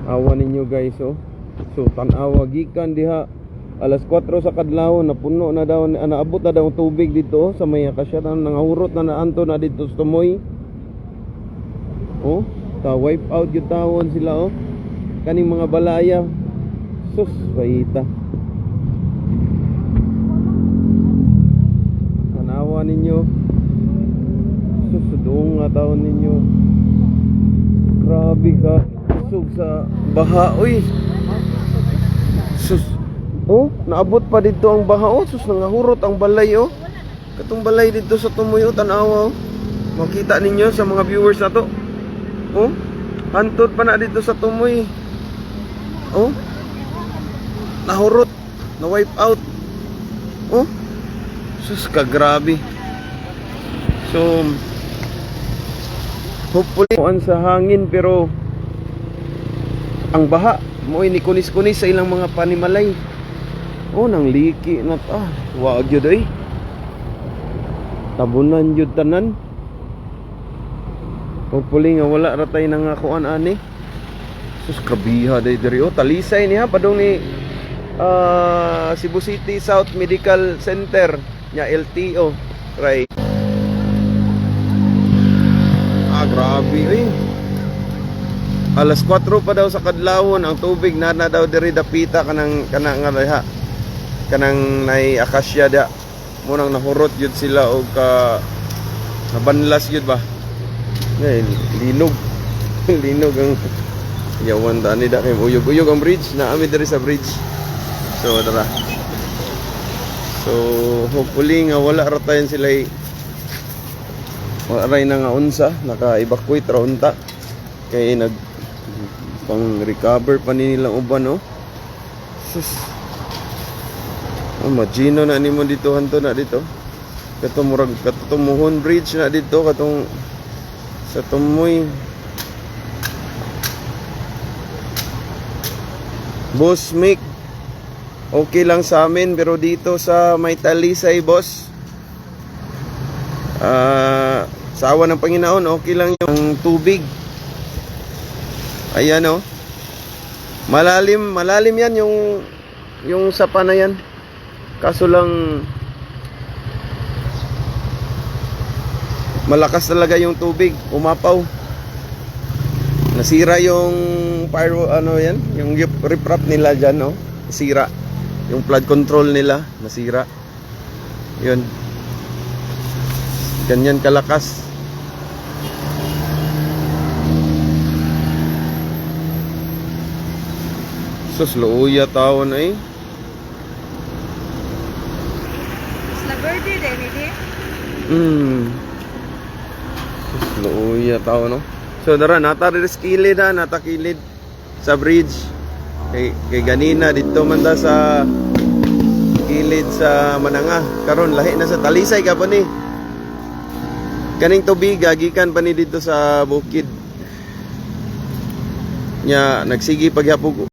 Awa ninyo guys, oh. So tanawa gikan diha alas 4 sa kadlawon, napuno na daw, naabot na daw tubig dito sa may akasya, nangahurot na naanto na dito sa tumoy. Oh, ta wipe out yung tawon sila, oh. Kaning mga balaya. Sus, bayita. Tanawa ninyo. Sus, doon nga tawon ninyo. Grabe ka. Sug sa baha, uy. Sus. Oh, naabot pa dito ang baha, oh. Sus, nangahurot ang balay, oh. Katong balay dito sa tumoy, oh. Tanawa, oh. Makita ninyo sa mga viewers na to. Oh, hantod pa na dito sa tumoy. Oh, nahurot, na wipe out. Oh, sus ka, grabe. So hopefully kuan sa hangin, pero ang baha mo'y ni kunis-kunis sa ilang mga panimalay. Oh, nang liki na ta. Waag yun ay tabunan yun tanan. Hopefully nga wala ratay na nga kuan ani. Sus, kabiha day diri, oh. Talisay niya padong ni Cebu City South Medical Center nya LTO right. Grabe eh. Alas 4 pa daw sa kadlawon ang tubig na daw diri dapita kanang nga diha. Kanang nay akasya da. Munang nahurot yun sila og ka nabanlas yun ba. Ngay linog. Linog ang yawan ta ni da kay uyog-uyog ang bridge na ami diri sa bridge. So tara. So hopefully nga wala ra tayon sila wala ray na nga unsa naka-evacuate ra unta kay nag pang recover pa ni nilang uban, no. Sus. Imagino na nimo dito hanto na dito. Katong murag katumuhon bridge na dito katong sa tumoy. Boss Mick, okay lang sa amin, pero dito sa may Talisay, boss, sa awa ng Panginoon, okay lang yung tubig. Ayan, oh. Malalim yan yung sapa na yan. Kaso lang malakas talaga yung tubig, umapaw. Nasira yung pyro, ano yan, yung riprap nila dyan, no? Nasira. Yung flood control nila, nasira. Yun. Ganyan kalakas. Sus, luuya tawon eh. La verde de nidi. Luuya tao, no? So dara nata rin kilid ha, nata kilid sa bridge. Kay ganina dito man ta sa kilid sa Mananga. Karon lahi na sa Talisay ka pa ni. Kaning tubig gikan pa ni dito sa bukid. Nya nagsigi paghapog